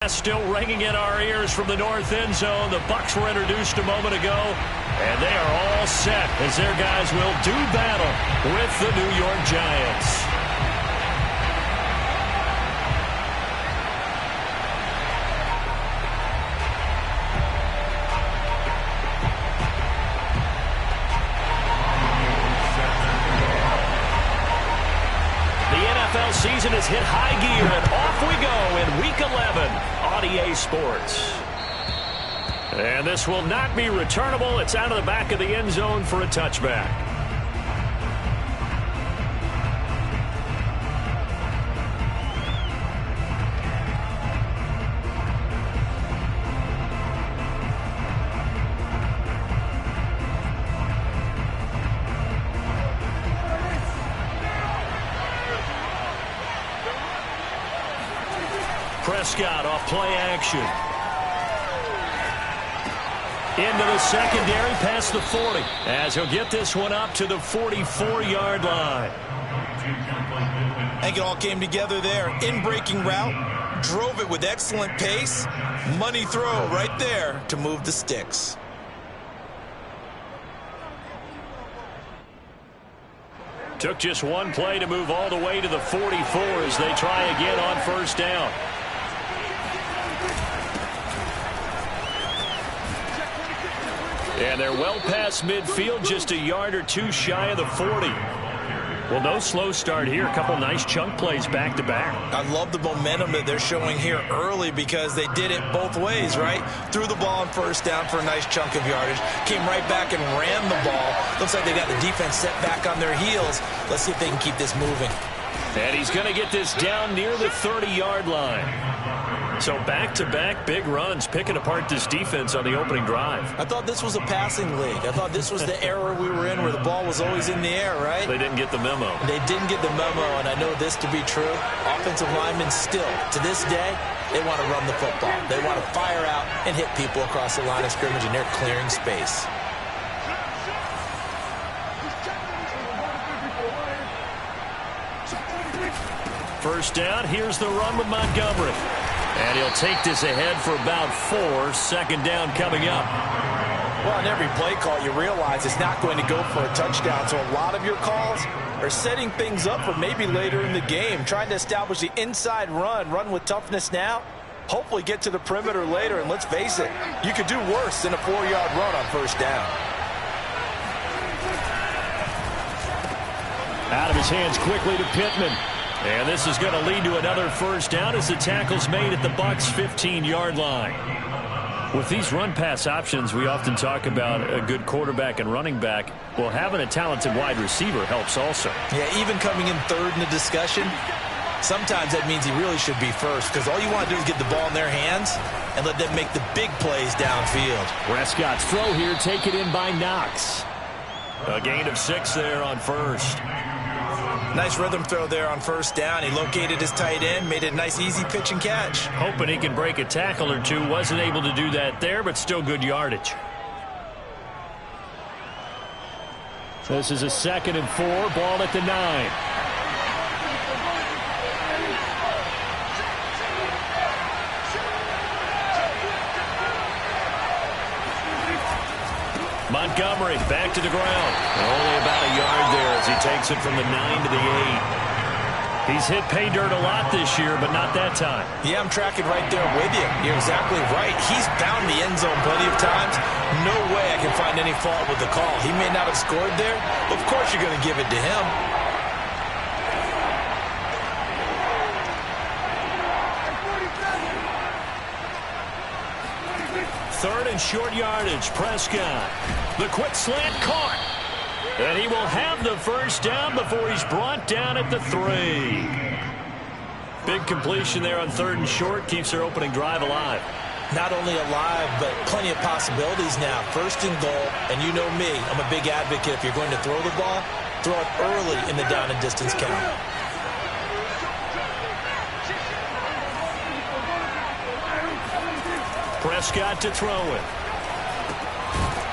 Still ringing in our ears from the north end zone. The Bucs were introduced a moment ago, and they are all set as their guys will do battle with the New York Giants. NFL season has hit high gear, and off we go in Week 11 on EA Sports. And this will not be returnable. It's out of the back of the end zone for a touchback. Prescott off play action. Into the secondary past the 40 as he'll get this one up to the 44-yard line. I think it all came together there. In-breaking route, drove it with excellent pace. Money throw right there to move the sticks. Took just one play to move all the way to the 44 as they try again on first down. And they're well past midfield, just a yard or two shy of the 40. Well, no slow start here. A couple nice chunk plays back-to-back. I love the momentum that they're showing here early because they did it both ways, right? Threw the ball on first down for a nice chunk of yardage. Came right back and ran the ball. Looks like they got the defense set back on their heels. Let's see if they can keep this moving. And he's going to get this down near the 30-yard line. So back-to-back big runs, picking apart this defense on the opening drive. I thought this was a passing league. I thought this was the era we were in where the ball was always in the air, right? They didn't get the memo. They didn't get the memo, and I know this to be true. Offensive linemen still, to this day, they want to run the football. They want to fire out and hit people across the line of scrimmage, and they're clearing space. First down, here's the run with Montgomery. And he'll take this ahead for about 4. Second down coming up. Well, in every play call, you realize it's not going to go for a touchdown. So a lot of your calls are setting things up for maybe later in the game, trying to establish the inside run with toughness now, hopefully get to the perimeter later. And let's face it, you could do worse than a 4-yard run on first down. Out of his hands quickly to Pittman. And this is going to lead to another first down as the tackle's made at the Bucs' 15-yard line. With these run-pass options, we often talk about a good quarterback and running back. Well, having a talented wide receiver helps also. Yeah, even coming in third in the discussion, sometimes that means he really should be first because all you want to do is get the ball in their hands and let them make the big plays downfield. Prescott's throw here taken in by Knox. A gain of 6 there on first. Nice rhythm throw there on first down. He located his tight end, made it a nice, easy pitch and catch. Hoping he can break a tackle or two. Wasn't able to do that there, but still good yardage. This is a 2nd and 4. Ball at the 9. Montgomery back to the ground. Only about a yard there as he takes it from the 9 to the 8. He's hit pay dirt a lot this year, but not that time. Yeah, I'm tracking right there with you. You're exactly right. He's found the end zone plenty of times. No way I can find any fault with the call. He may not have scored there. Of course you're going to give it to him. Third and short yardage. Prescott. The quick slant caught. And he will have the first down before he's brought down at the 3. Big completion there on 3rd and short. Keeps their opening drive alive. Not only alive, but plenty of possibilities now. 1st and goal. And you know me, I'm a big advocate. If you're going to throw the ball, throw it early in the down and distance count. Prescott to throw it.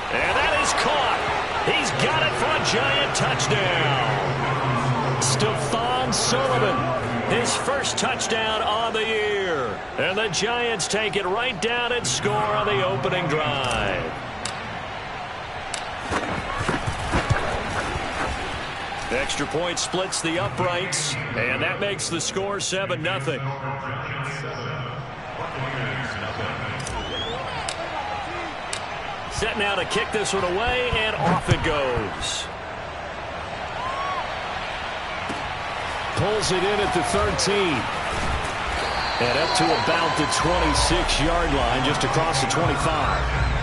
And that is caught. He's got it for a Giant touchdown. Stephon Sullivan, his first touchdown on the year. And the Giants take it right down and score on the opening drive. Extra point splits the uprights, and that makes the score 7-0. Set now to kick this one away, and off it goes. Pulls it in at the 13. And up to about the 26-yard line, just across the 25.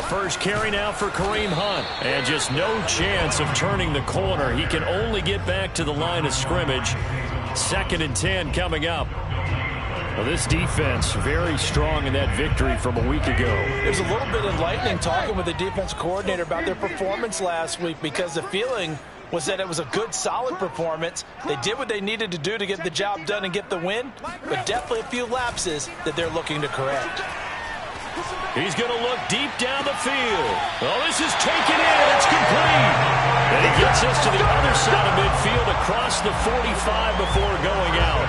First carry now for Kareem Hunt. And just no chance of turning the corner. He can only get back to the line of scrimmage. 2nd and 10 coming up. Well, this defense very strong in that victory from a week ago. It was a little bit enlightening talking with the defense coordinator about their performance last week, because the feeling was that it was a good, solid performance. They did what they needed to do to get the job done and get the win, but definitely a few lapses that they're looking to correct. He's going to look deep down the field. Oh, this is taken in. It's complete. And he gets us to the other side of midfield across the 45 before going out.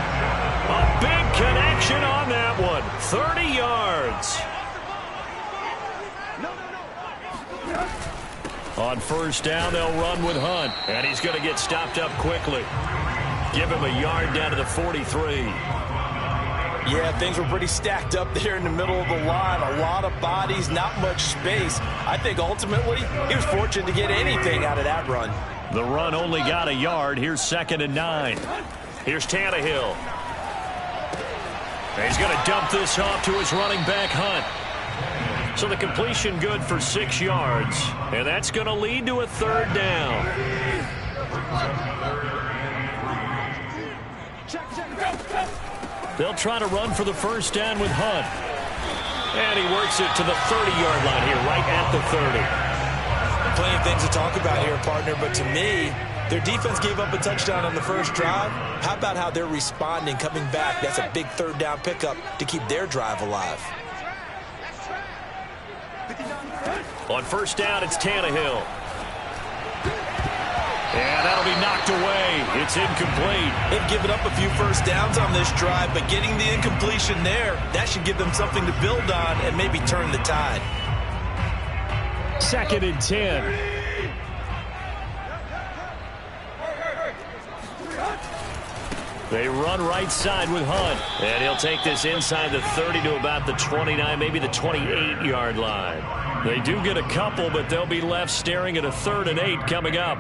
A big connection on that one. 30 yards. On first down, they'll run with Hunt. And he's going to get stopped up quickly. Give him a yard down to the 43. Yeah, things were pretty stacked up there in the middle of the line. A lot of bodies, not much space. I think ultimately he was fortunate to get anything out of that run. The run only got a yard. Here's 2nd and 9. Here's Tannehill. And he's going to dump this off to his running back, Hunt. So the completion good for 6 yards. And that's going to lead to a 3rd down. They'll try to run for the first down with Hunt. And he works it to the 30-yard line here, right at the 30. Plenty of things to talk about here, partner, but to me, their defense gave up a touchdown on the first drive. How about how they're responding, coming back? That's a big 3rd down pickup to keep their drive alive. On first down, it's Tannehill. And that'll be knocked away. It's incomplete. They've given up a few first downs on this drive, but getting the incompletion there, that should give them something to build on and maybe turn the tide. 2nd and 10. They run right side with Hunt. And he'll take this inside the 30 to about the 29, maybe the 28-yard line. They do get a couple, but they'll be left staring at a 3rd and 8 coming up.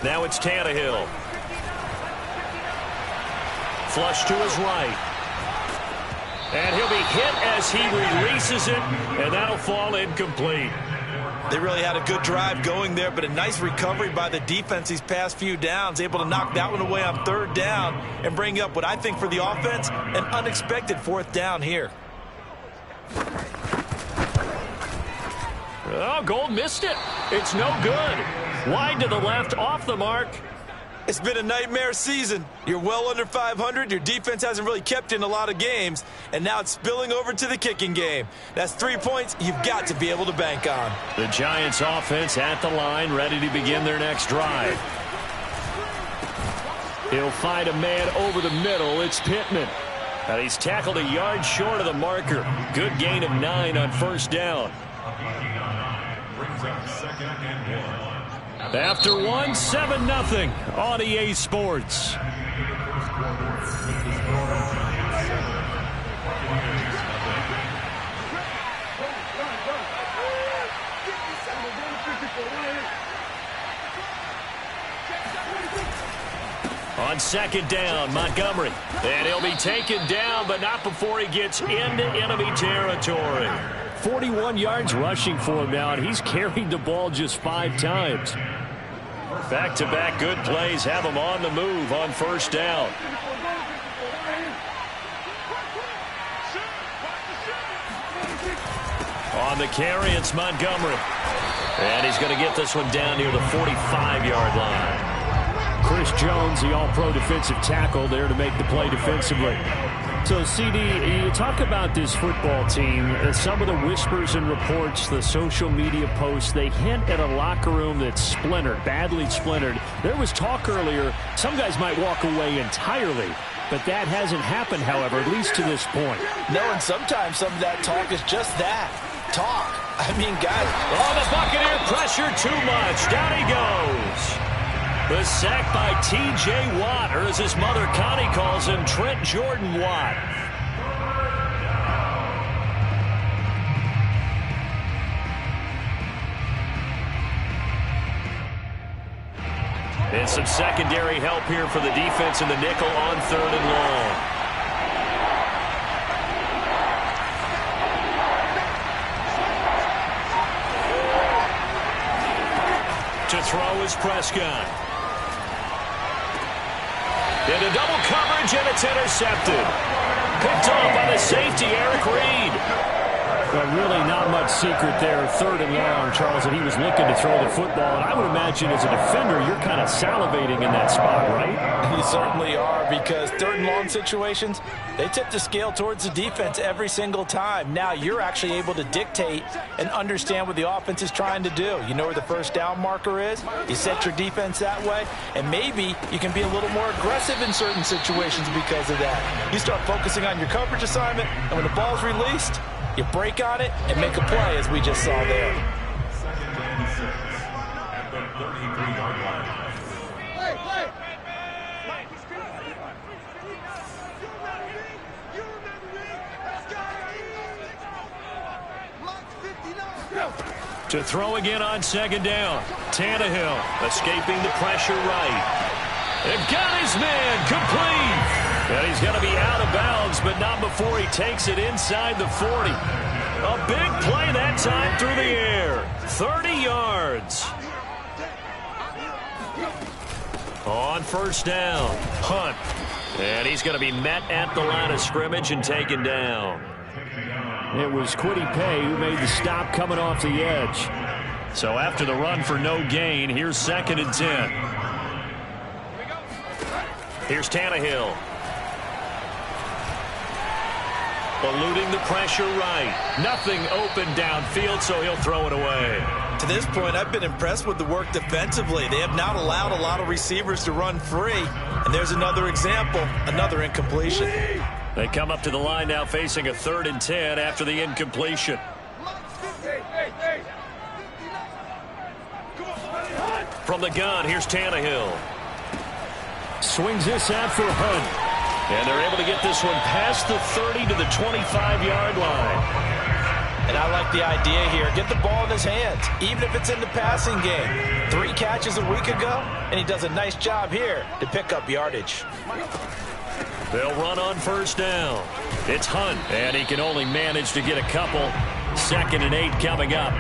Now it's Tannehill. Flush to his right. And he'll be hit as he releases it, and that'll fall incomplete. They really had a good drive going there, but a nice recovery by the defense these past few downs, able to knock that one away on 3rd down and bring up what I think for the offense, an unexpected 4th down here. Oh, Gold missed it. It's no good. Wide to the left, off the mark. It's been a nightmare season. You're well under 500. Your defense hasn't really kept in a lot of games, and now it's spilling over to the kicking game. That's 3 points you've got to be able to bank on. The Giants offense at the line, ready to begin their next drive. He'll find a man over the middle. It's Pittman. And he's tackled a yard short of the marker. Good gain of 9 on first down. Brings up 2nd and 1. After 7-0 on EA Sports. On 2nd down, Montgomery. And he'll be taken down, but not before he gets into enemy territory. 41 yards rushing for him now, and he's carried the ball just 5 times. Back-to-back good plays have him on the move on first down. On the carry, it's Montgomery. And he's going to get this one down near the 45-yard line. Chris Jones, the all-pro defensive tackle, there to make the play defensively. So, CD, you talk about this football team, some of the whispers and reports, the social media posts, they hint at a locker room that's splintered, badly splintered. There was talk earlier, some guys might walk away entirely, but that hasn't happened, however, at least to this point. No, and sometimes some of that talk is just that, talk. I mean, guys. Oh, the Buccaneer pressure too much. Down he goes. The sack by T.J. Watt, or as his mother Connie calls him, Trent Jordan Watt. And some secondary help here for the defense in the nickel on 3rd and long. To throw is Prescott. Into double coverage, and it's intercepted. Picked off by the safety, Eric Reed. But really not much secret there. 3rd and long, Charles, that he was looking to throw the football. And I would imagine as a defender, you're kind of salivating in that spot, right? You certainly are, because 3rd and long situations, they tip the scale towards the defense every single time. Now you're actually able to dictate and understand what the offense is trying to do. You know where the first down marker is. You set your defense that way, and maybe you can be a little more aggressive in certain situations because of that. You start focusing on your coverage assignment, and when the ball's released, you break on it and make a play, as we just saw there. 2nd and 6 at the 33-yard line. To throw again on 2nd down. Tannehill escaping the pressure right. They've got his man complete. And he's going to be out of bounds, but not before he takes it inside the 40. A big play that time through the air. 30 yards. On 1st down, Hunt. And he's going to be met at the line of scrimmage and taken down. It was Kwity Paye who made the stop coming off the edge. So after the run for no gain, here's 2nd and 10. Here's Tannehill. Eluding the pressure right. Nothing open downfield, so he'll throw it away. To this point, I've been impressed with the work defensively. They have not allowed a lot of receivers to run free. And there's another example, another incompletion. They come up to the line now facing a 3rd and 10 after the incompletion. From the gun, here's Tannehill. Swings this out for Hunt. And they're able to get this one past the 30 to the 25-yard line. And I like the idea here. Get the ball in his hands, even if it's in the passing game. 3 catches a week ago, and he does a nice job here to pick up yardage. They'll run on 1st down. It's Hunt, and he can only manage to get a couple. 2nd and 8 coming up.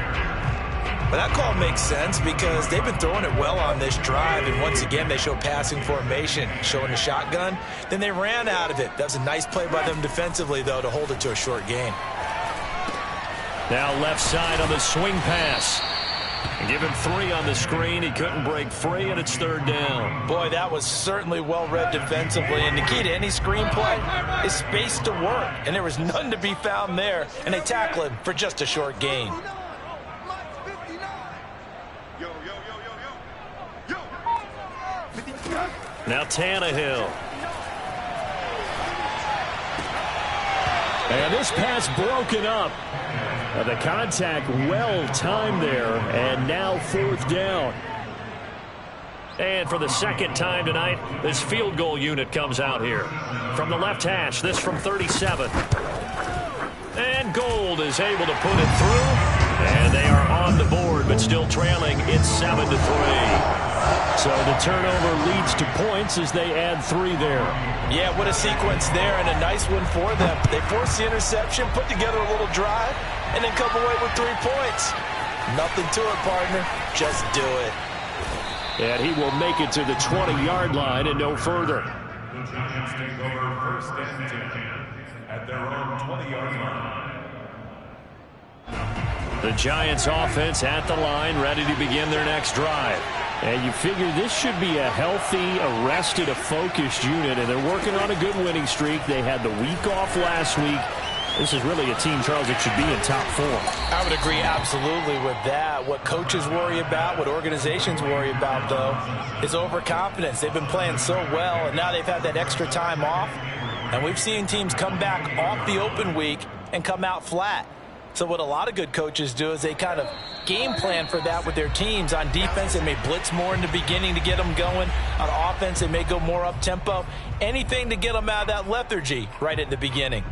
But that call makes sense because they've been throwing it well on this drive, and once again they show passing formation, showing a shotgun. Then they ran out of it. That was a nice play by them defensively, though, to hold it to a short gain. Now left side on the swing pass. Give him 3 on the screen. He couldn't break free, and it's 3rd down. Boy, that was certainly well-read defensively. And the key to any screenplay is space to work. And there was none to be found there. And they tackle him for just a short gain. Now Tannehill. And this pass broken up. The contact well timed there, and now 4th down. And for the 2nd time tonight, this field goal unit comes out here. From the left hash, this from 37. And Gold is able to put it through. And they are on the board, but still trailing. It's 7-3. So the turnover leads to points as they add 3 there. Yeah, what a sequence there, and a nice one for them. They forced the interception, put together a little drive, and then come away with 3 points. Nothing to it, partner. Just do it. And he will make it to the 20-yard line and no further. The Giants take over 1st and 10 at their own 20-yard line. The Giants offense at the line, ready to begin their next drive. And you figure this should be a healthy, a rested, a focused unit, and they're working on a good winning streak. They had the week off last week. This is really a team, Charles, that should be in top form. I would agree absolutely with that. What coaches worry about, what organizations worry about, though, is overconfidence. They've been playing so well, and now they've had that extra time off. And we've seen teams come back off the open week and come out flat. So what a lot of good coaches do is they kind of game plan for that with their teams. On defense, they may blitz more in the beginning to get them going. On offense, they may go more up-tempo. Anything to get them out of that lethargy right at the beginning.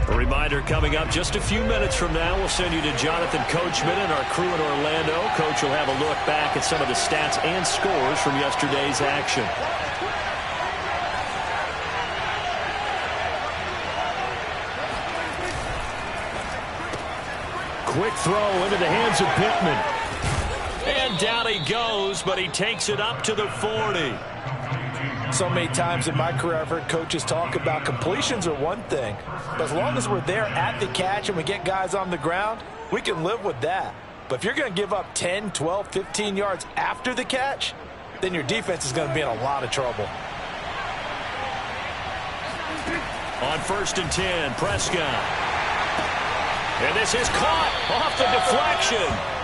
A reminder coming up just a few minutes from now. We'll send you to Jonathan Coachman and our crew in Orlando. Coach will have a look back at some of the stats and scores from yesterday's action. Quick throw into the hands of Pittman. And down he goes, but he takes it up to the 40. So many times in my career I've heard coaches talk about completions are one thing, but as long as we're there at the catch and we get guys on the ground, we can live with that. But if you're going to give up 10, 12, 15 yards after the catch, then your defense is going to be in a lot of trouble. On 1st and 10, Prescott. And this is caught off the deflection.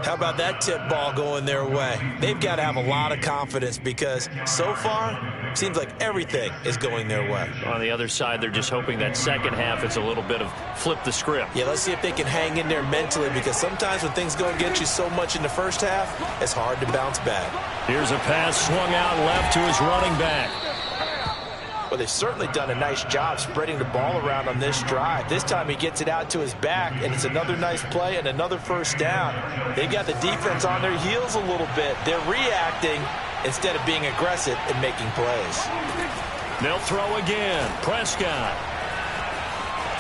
How about that tip ball going their way? They've got to have a lot of confidence because so far, it seems like everything is going their way. On the other side, they're just hoping that second half it's a little bit of flip the script. Yeah, let's see if they can hang in there mentally because sometimes when things go against you so much in the first half, it's hard to bounce back. Here's a pass swung out left to his running back. Well, they've certainly done a nice job spreading the ball around on this drive. This time he gets it out to his back, and it's another nice play and another first down. They've got the defense on their heels a little bit. They're reacting instead of being aggressive and making plays. They'll throw again. Prescott.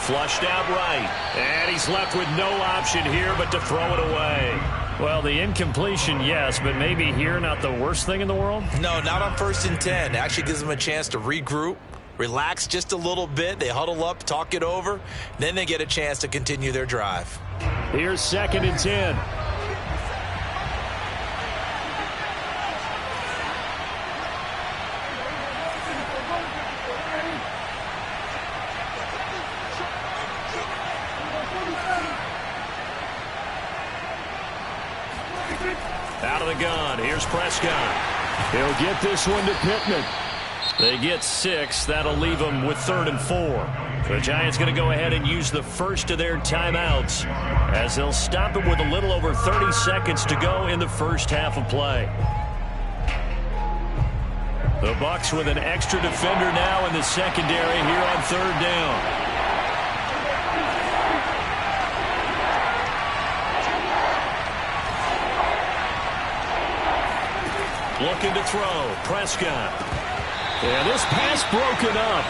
Flushed out right. And he's left with no option here but to throw it away. Well, the incompletion, yes, but maybe here not the worst thing in the world? No, not on 1st and 10. It actually gives them a chance to regroup, relax just a little bit. They huddle up, talk it over. Then they get a chance to continue their drive. Here's 2nd and 10. Out of the gun. Here's Prescott. He'll get this one to Pittman. They get 6. That'll leave them with 3rd and 4. The Giants going to go ahead and use the first of their timeouts as they'll stop it with a little over 30 seconds to go in the first half of play. The Bucs with an extra defender now in the secondary here on 3rd down. Looking to throw. Prescott. And this pass broken up.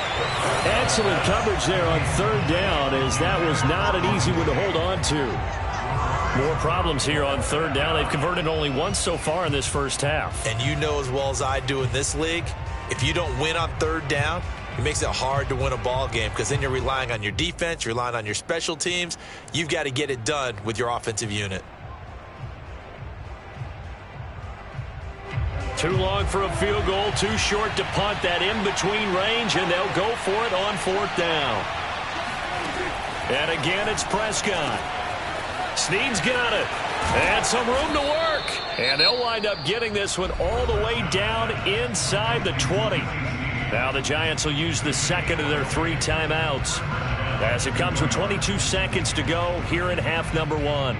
Excellent coverage there on 3rd down as that was not an easy one to hold on to. More problems here on 3rd down. They've converted only once so far in this first half. And you know as well as I do in this league, if you don't win on 3rd down, it makes it hard to win a ball game because then you're relying on your defense, you're relying on your special teams. You've got to get it done with your offensive unit. Too long for a field goal, too short to punt. That in-between range, and they'll go for it on 4th down. And again, it's Prescott. Snead's got it. And some room to work. And they'll wind up getting this one all the way down inside the 20. Now the Giants will use the second of their 3 timeouts as it comes with 22 seconds to go here in half number 1.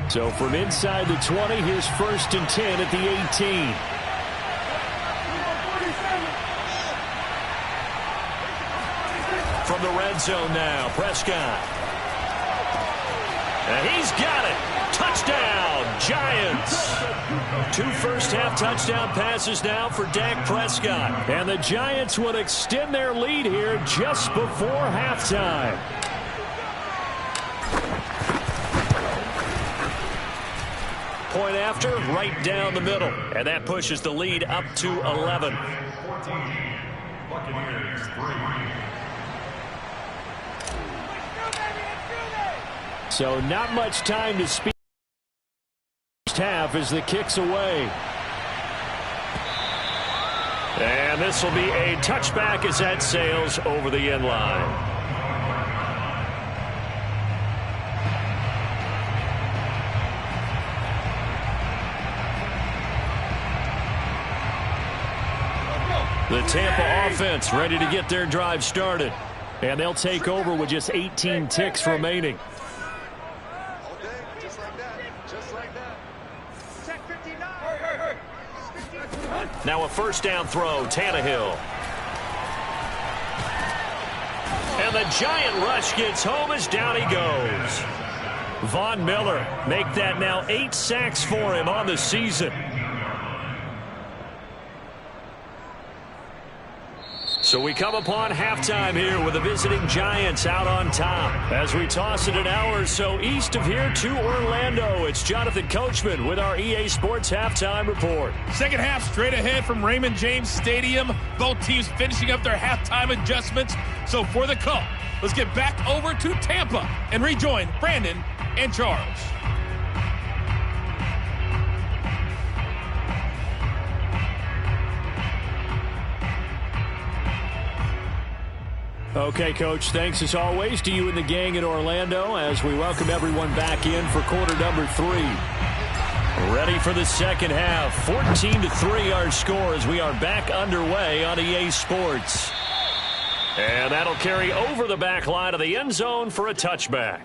So from inside the 20, here's 1st and 10 at the 18. From the red zone now, Prescott. And he's got it. Touchdown, Giants. 2 first-half touchdown passes now for Dak Prescott. And the Giants would extend their lead here just before halftime. point after, right down the middle. And that pushes the lead up to 11. 14. Buccaneers 3. So not much time to speak. First half as the kick's away. And this will be a touchback as that sails over the end line. The Tampa offense ready to get their drive started. And they'll take over with just 18 ticks remaining. Now a first down throw, Tannehill. And the giant rush gets home as down he goes. Von Miller make that now 8 sacks for him on the season. So we come upon halftime here with the visiting Giants out on top. As we toss it an hour or so east of here to Orlando, it's Jonathan Coachman with our EA Sports Halftime Report. Second half straight ahead from Raymond James Stadium. Both teams finishing up their halftime adjustments. So for the call, let's get back over to Tampa and rejoin Brandon and Charles. Okay, Coach, thanks as always to you and the gang in Orlando as we welcome everyone back in for quarter number 3. Ready for the second half. 14-3 our score as we are back underway on EA Sports. And that'll carry over the back line of the end zone for a touchback.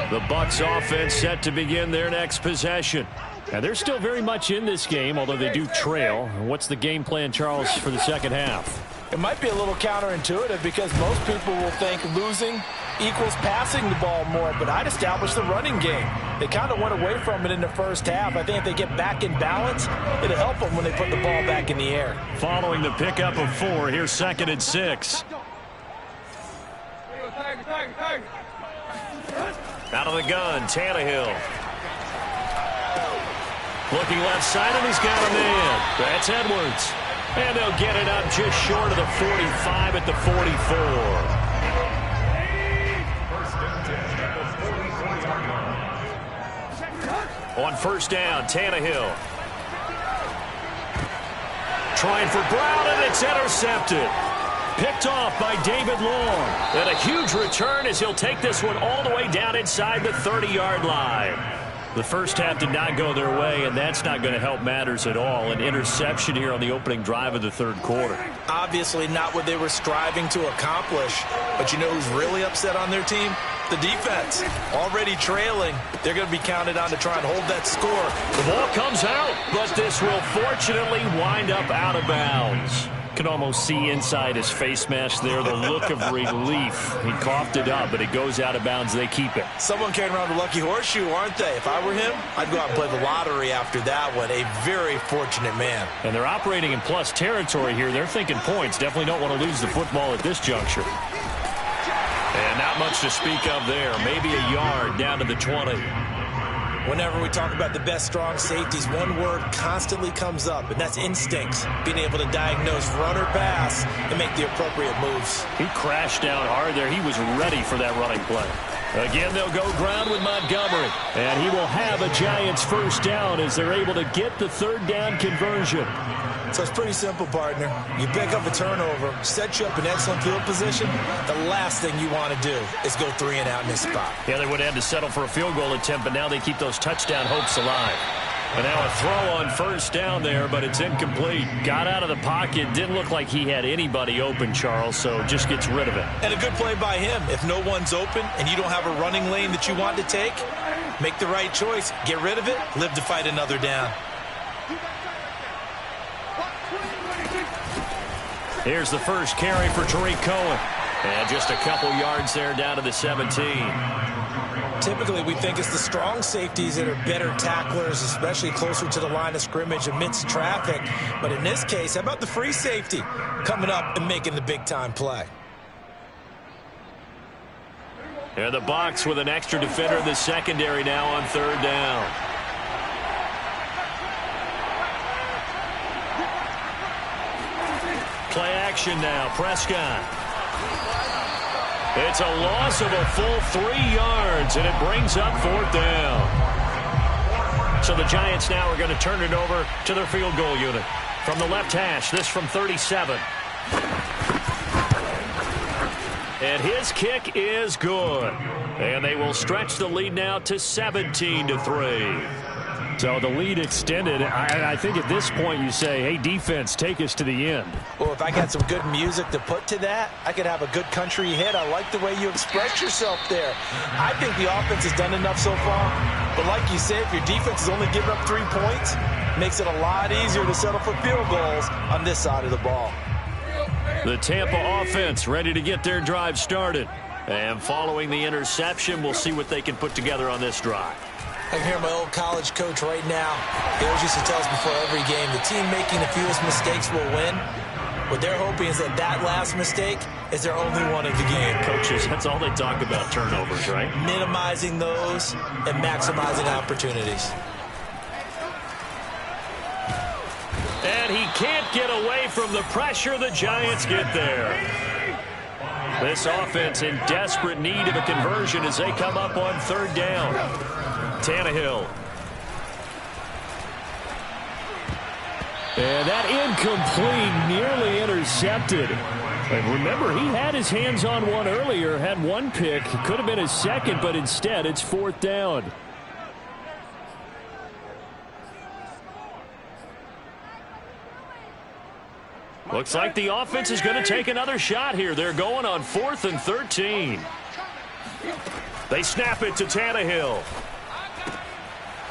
The Bucs offense set to begin their next possession. And they're still very much in this game, although they do trail. What's the game plan, Charles, for the second half? It might be a little counterintuitive because most people will think losing equals passing the ball more, but I'd establish the running game. They kind of went away from it in the first half. I think if they get back in balance, it'll help them when they put the ball back in the air. Following the pickup of 4, here's 2nd and 6. Out of the gun, Tannehill. Looking left side, and he's got a man. That's Edwards. And they'll get it up just short of the 45 at the 44. On first down, Tannehill. Trying for Brown, and it's intercepted. Picked off by David Long. And a huge return as he'll take this one all the way down inside the 30-yard line. The first half did not go their way, and that's not going to help matters at all. An interception here on the opening drive of the third quarter. Obviously not what they were striving to accomplish. But you know who's really upset on their team? The defense. Already trailing. They're going to be counted on to try and hold that score. The ball comes out, but this will fortunately wind up out of bounds. Can almost see inside his face mask there the look of relief. He coughed it up, but it goes out of bounds. They keep it. Someone carrying around a lucky horseshoe, aren't they? If I were him, I'd go out and play the lottery after that one. A very fortunate man. And they're operating in plus territory here. They're thinking points. Definitely don't want to lose the football at this juncture. And not much to speak of there. Maybe a yard down to the 20. Whenever we talk about the best strong safeties, one word constantly comes up, and that's instincts. Being able to diagnose run or pass and make the appropriate moves. He crashed down hard there. He was ready for that running play. Again, they'll go ground with Montgomery. And he will have a Giants first down as they're able to get the third down conversion. So it's pretty simple, partner. You pick up a turnover, set you up in excellent field position. The last thing you want to do is go 3 and out in this spot. Yeah, they would have had to settle for a field goal attempt, but now they keep those touchdown hopes alive. And now a throw on first down there, but it's incomplete. Got out of the pocket. Didn't look like he had anybody open, Charles, so just gets rid of it. And a good play by him. If no one's open and you don't have a running lane that you want to take, make the right choice. Get rid of it. Live to fight another down. Here's the first carry for Tariq Cohen. And just a couple yards there down to the 17. Typically, we think it's the strong safeties that are better tacklers, especially closer to the line of scrimmage amidst traffic. But in this case, how about the free safety coming up and making the big-time play? And the Bucs with an extra defender in the secondary now on third down. Play action now. Prescott. It's a loss of a full 3 yards, and it brings up fourth down. So the Giants now are going to turn it over to their field goal unit. From the left hash, this from 37. And his kick is good. And they will stretch the lead now to 17-3. So the lead extended. I think at this point you say, hey, defense, take us to the end. Well, if I got some good music to put to that, I could have a good country hit. I like the way you expressed yourself there. I think the offense has done enough so far. But like you said, if your defense is only giving up 3 points, it makes it a lot easier to settle for field goals on this side of the ball. The Tampa offense ready to get their drive started. And following the interception, we'll see what they can put together on this drive. I can hear my old college coach right now. He always used to tell us before every game, the team making the fewest mistakes will win. What they're hoping is that last mistake is their only one of the game. Coaches, that's all they talk about, turnovers, right? Minimizing those and maximizing opportunities. And he can't get away from the pressure. The Giants get there. This offense in desperate need of a conversion as they come up on third down. Tannehill. And that incomplete, nearly intercepted. And remember, he had his hands on one earlier, had one pick. Could have been his second, but instead it's fourth down. Looks like the offense is going to take another shot here. They're going on 4th and 13. They snap it to Tannehill.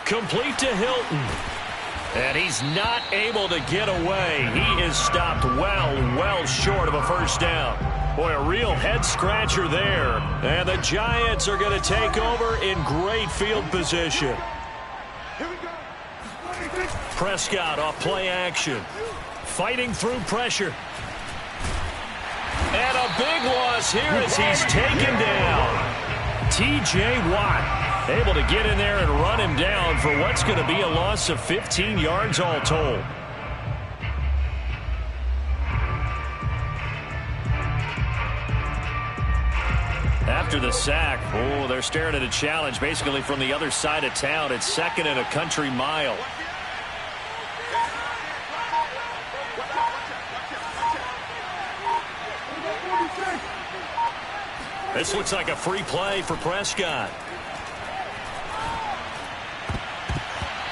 Complete to Hilton. And he's not able to get away. He is stopped well short of a first down. Boy, a real head-scratcher there. And the Giants are going to take over in great field position. Prescott off play action. Fighting through pressure. And a big loss here as he's taken down. T.J. Watt able to get in there and run him down for what's going to be a loss of 15 yards all told. After the sack, they're staring at a challenge basically from the other side of town. It's 2nd and a country mile. This looks like a free play for Prescott.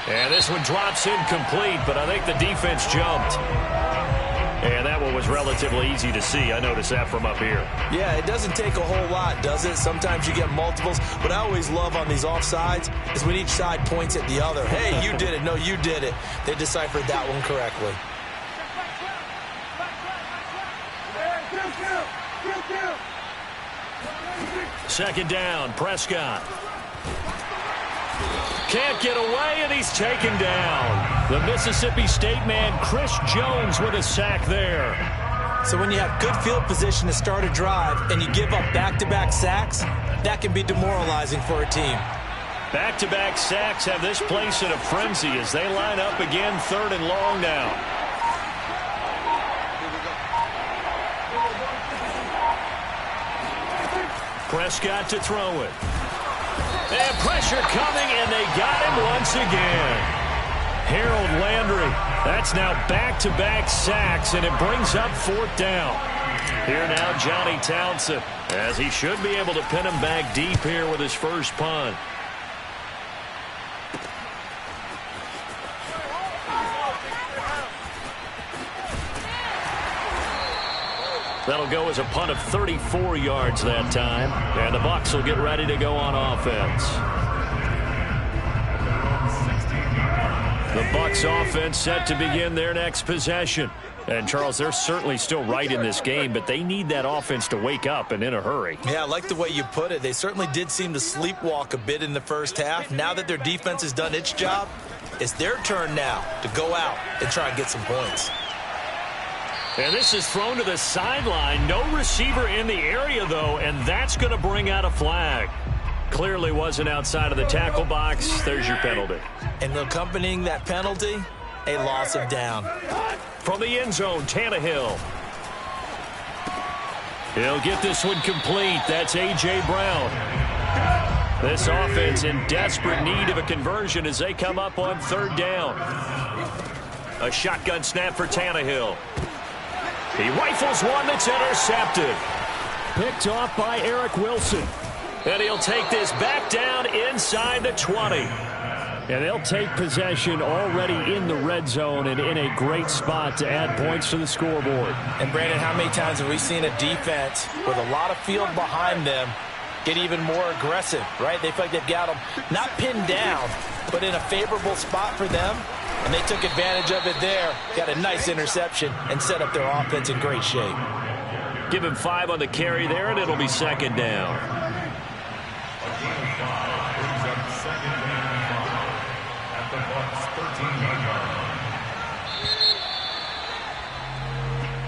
And this one drops incomplete, but I think the defense jumped. And that one was relatively easy to see. I noticed that from up here. Yeah, it doesn't take a whole lot, does it? Sometimes you get multiples. What I always love on these offsides is when each side points at the other. Hey, you did it. No, you did it. They deciphered that one correctly. Second down, Prescott. Can't get away, and he's taken down. The Mississippi State man, Chris Jones, with a sack there. So when you have good field position to start a drive and you give up back-to-back sacks, that can be demoralizing for a team. Back-to-back sacks have this place in a frenzy as they line up again 3rd and long now. Prescott to throw it. And pressure coming, and they got him once again. Harold Landry. That's now back-to-back sacks, and it brings up 4th down. Here now, Johnny Townsend, as he should be able to pin him back deep here with his first punt. That'll go as a punt of 34 yards that time. And the Bucs will get ready to go on offense. The Bucs offense set to begin their next possession. And, Charles, they're certainly still right in this game, but they need that offense to wake up and in a hurry. Yeah, I like the way you put it. They certainly did seem to sleepwalk a bit in the first half. Now that their defense has done its job, it's their turn now to go out and try and get some points. And this is thrown to the sideline. No receiver in the area, though, and that's going to bring out a flag. Clearly wasn't outside of the tackle box. There's your penalty. And accompanying that penalty, a loss of down. From the end zone, Tannehill. He'll get this one complete. That's A.J. Brown. This offense in desperate need of a conversion as they come up on 3rd down. A shotgun snap for Tannehill. He rifles one that's intercepted. Picked off by Eric Wilson. And he'll take this back down inside the 20. And they'll take possession already in the red zone and in a great spot to add points to the scoreboard. And, Brandon, how many times have we seen a defense with a lot of field behind them get even more aggressive, right? They feel like they've got them not pinned down, but in a favorable spot for them. And they took advantage of it there, got a nice interception, and set up their offense in great shape. Give him 5 on the carry there, and it'll be 2nd down.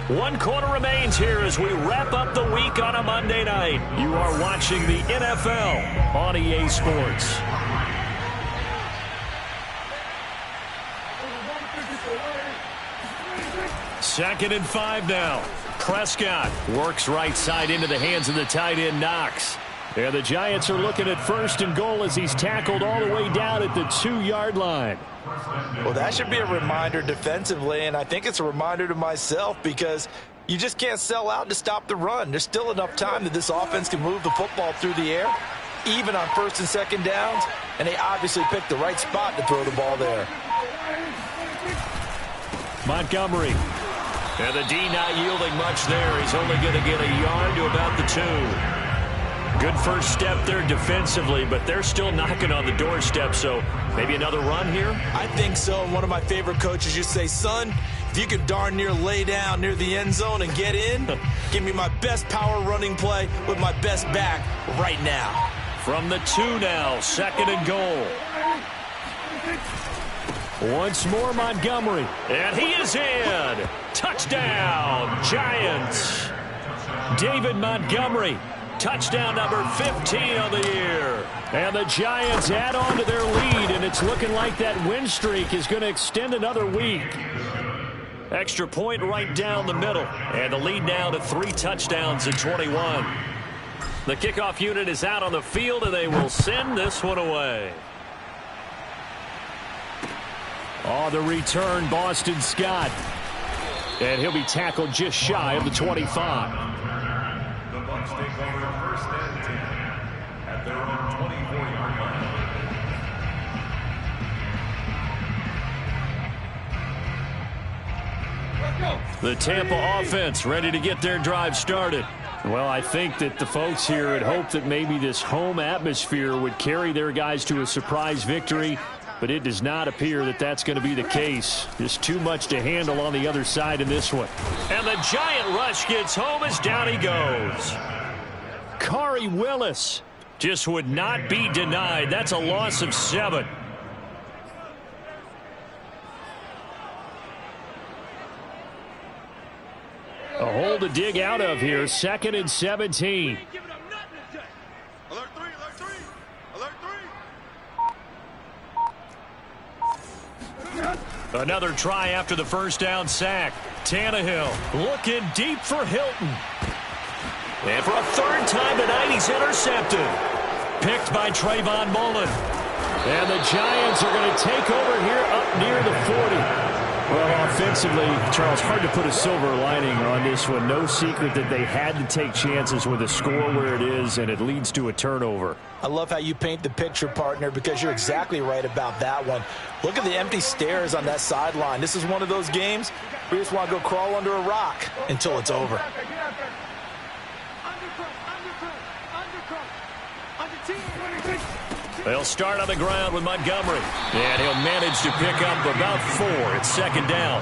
One quarter remains here as we wrap up the week on a Monday night. You are watching the NFL on EA Sports. Second and 5 now. Prescott works right side into the hands of the tight end Knox. And the Giants are looking at 1st and goal as he's tackled all the way down at the 2-yard line. Well, that should be a reminder defensively, and I think it's a reminder to myself because you just can't sell out to stop the run. There's still enough time that this offense can move the football through the air, even on 1st and 2nd downs, and they obviously picked the right spot to throw the ball there. Montgomery. And the D not yielding much there. He's only going to get a yard to about the 2. Good first step there defensively, but they're still knocking on the doorstep, so maybe another run here? I think so, and one of my favorite coaches used to say, son, if you could darn near lay down near the end zone and get in, give me my best power running play with my best back right now. From the 2 now, 2nd and goal. Once more Montgomery. And he is in. Touchdown, Giants. David Montgomery. Touchdown number 15 on the year. And the Giants add on to their lead, and it's looking like that win streak is going to extend another week. Extra point right down the middle. And the lead now to 3 touchdowns at 21. The kickoff unit is out on the field, and they will send this one away. Oh, the return, Boston Scott. And he'll be tackled just shy of the 25. The Bucs take over 1st and 10 at their own 24-yard line. The Tampa offense ready to get their drive started. Well, I think that the folks here had hoped that maybe this home atmosphere would carry their guys to a surprise victory, but it does not appear that that's going to be the case. Just too much to handle on the other side in this one. And the giant rush gets home as down he goes. Khari Willis just would not be denied. That's a loss of 7. A hole to dig out of here. 2nd and 17. Alert 3, alert 3, alert 3. Another try after the first down sack. Tannehill looking deep for Hilton. And for a 3rd time tonight, he's intercepted. Picked by Trayvon Mullen. And the Giants are going to take over here up near the 40. Well, offensively, Charles, hard to put a silver lining on this one. No secret that they had to take chances with a score where it is, and it leads to a turnover. I love how you paint the picture, partner, because you're exactly right about that one. Look at the empty stairs on that sideline. This is one of those games where you just want to go crawl under a rock until it's over. They'll start on the ground with Montgomery. And he'll manage to pick up about 4 at 2nd down.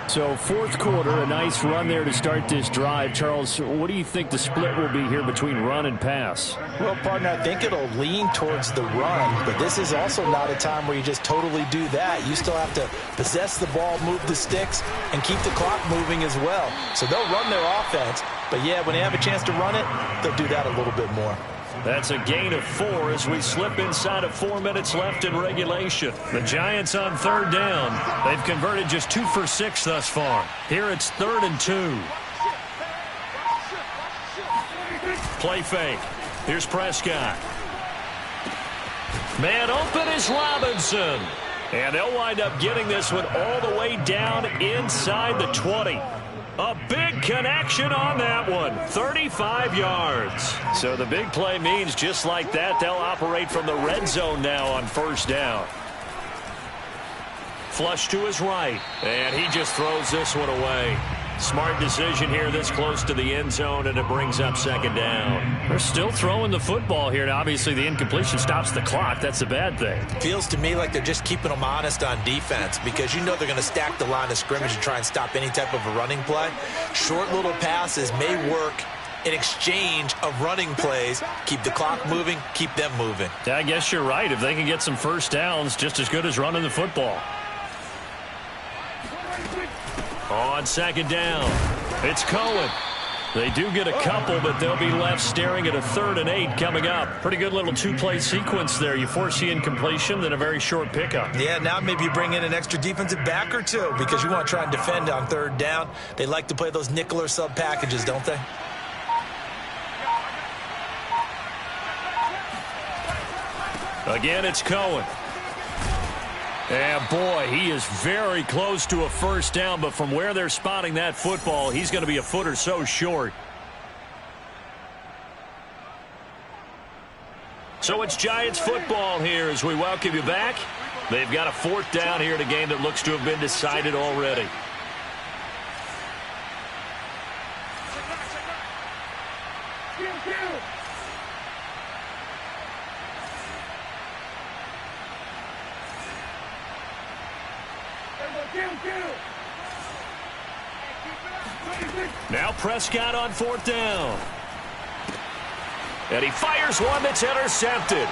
So fourth quarter, a nice run there to start this drive. Charles, what do you think the split will be here between run and pass? Well, partner, I think it'll lean towards the run, but this is also not a time where you just totally do that. You still have to possess the ball, move the sticks, and keep the clock moving as well. So they'll run their offense, but yeah, when they have a chance to run it, they'll do that a little bit more. That's a gain of 4 as we slip inside of 4 minutes left in regulation. The Giants on third down. They've converted just 2 for 6 thus far. Here it's 3rd and 2. Play fake. Here's Prescott. Man open is Robinson. And they'll wind up getting this one all the way down inside the 20. A big connection on that one. 35 yards. So the big play means just like that, they'll operate from the red zone now on first down. Flush to his right. And he just throws this one away. Smart decision here this close to the end zone, and it brings up second down. They're still throwing the football here, and obviously the incompletion stops the clock. That's the bad thing. Feels to me like they're just keeping them honest on defense because you know they're going to stack the line of scrimmage and try and stop any type of a running play. Short little passes may work in exchange of running plays. Keep the clock moving, keep them moving. Yeah, I guess you're right. If they can get some first downs, just as good as running the football. On second down, it's Cohen. They do get a couple, but they'll be left staring at a 3rd and 8 coming up. Pretty good little 2-play sequence there. You force the incompletion, then a very short pickup. Yeah, now maybe you bring in an extra defensive back or two because you want to try and defend on 3rd down. They like to play those nickel or sub packages, don't they? Again, it's Cohen. And boy, he is very close to a first down, but from where they're spotting that football, he's going to be a foot or so short. So it's Giants football here as we welcome you back. They've got a 4th down here in a game that looks to have been decided already. Now Prescott on 4th down. And he fires one that's intercepted.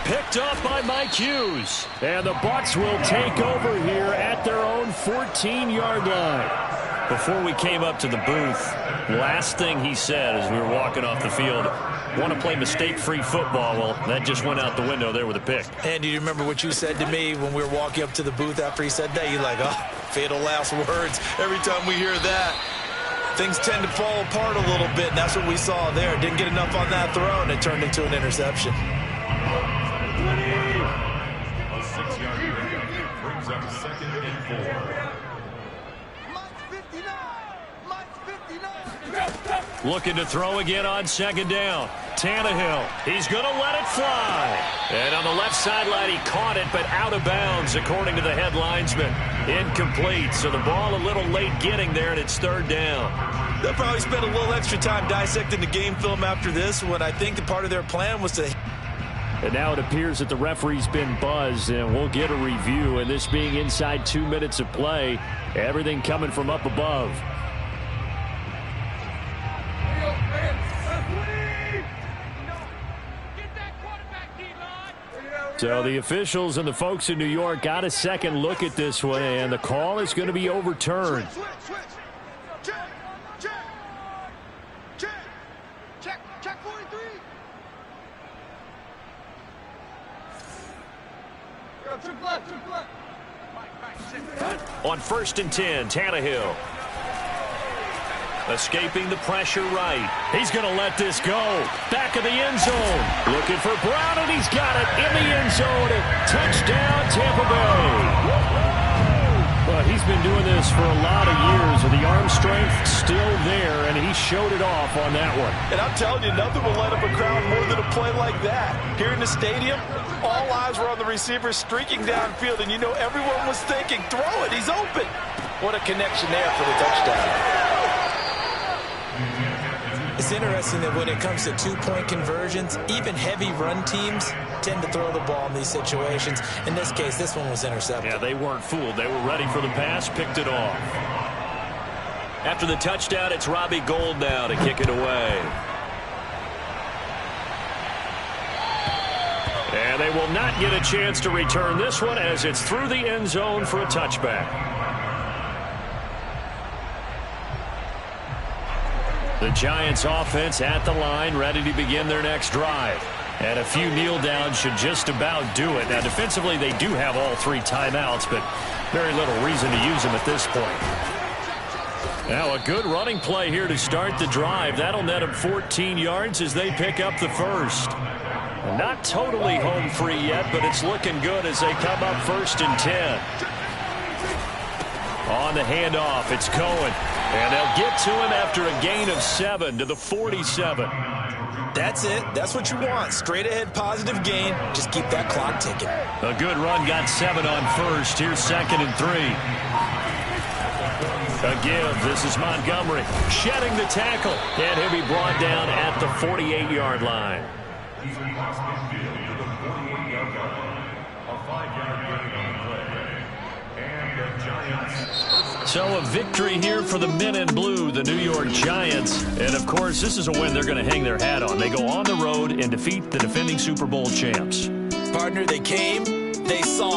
Picked up by Mike Hughes. And the Bucs will take over here at their own 14-yard line. Before we came up to the booth, last thing he said as we were walking off the field, want to play mistake-free football. Well, that just went out the window there with a pick. And do you remember what you said to me when we were walking up to the booth after he said that? You're like, oh, fatal last words. Every time we hear that, things tend to fall apart a little bit, and that's what we saw there. Didn't get enough on that throw, and it turned into an interception. A 6-yard pickup brings up 2nd and 4. Looking to throw again on second down. Tannehill, he's going to let it fly. And on the left sideline, he caught it, but out of bounds, according to the head linesman. Incomplete, so the ball a little late getting there, and it's 3rd down. They'll probably spend a little extra time dissecting the game film after this one. I think part of their plan was to... And now it appears that the referee's been buzzed, and we'll get a review. And this being inside 2 minutes of play, everything coming from up above. So the officials and the folks in New York got a second look at this one, and the call is going to be overturned. Check 43. On 1st and 10, Tannehill. Escaping the pressure right. He's going to let this go. Back of the end zone. Looking for Brown, and he's got it in the end zone. Touchdown, Tampa Bay. Well, he's been doing this for a lot of years, and the arm strength still there, and he showed it off on that one. And I'm telling you, nothing will light up a crowd more than a play like that. Here in the stadium, all eyes were on the receiver streaking downfield, and you know everyone was thinking, throw it, he's open. What a connection there for the touchdown. It's interesting that when it comes to two-point conversions, even heavy run teams tend to throw the ball in these situations. In this case, this one was intercepted. Yeah, they weren't fooled. They were ready for the pass, picked it off. After the touchdown, it's Robbie Gould now to kick it away. And they will not get a chance to return this one as it's through the end zone for a touchback. The Giants offense at the line, ready to begin their next drive. And a few kneel downs should just about do it. Now, defensively, they do have all 3 timeouts, but very little reason to use them at this point. Now, a good running play here to start the drive. That'll net them 14 yards as they pick up the first. Not totally home free yet, but it's looking good as they come up 1st and 10. On the handoff, it's Cohen. And they'll get to him after a gain of 7 to the 47. That's it. That's what you want. Straight ahead positive gain. Just keep that clock ticking. A good run got 7 on 1st. Here's 2nd and 3. A give. This is Montgomery shedding the tackle. And he'll be brought down at the 48-yard line. He's across midfield to the 48-yard line. A 5-yard gain on the play. And the Giants. So a victory here for the men in blue, the New York Giants. And, of course, this is a win they're going to hang their hat on. They go on the road and defeat the defending Super Bowl champs. Partner, they came, they saw.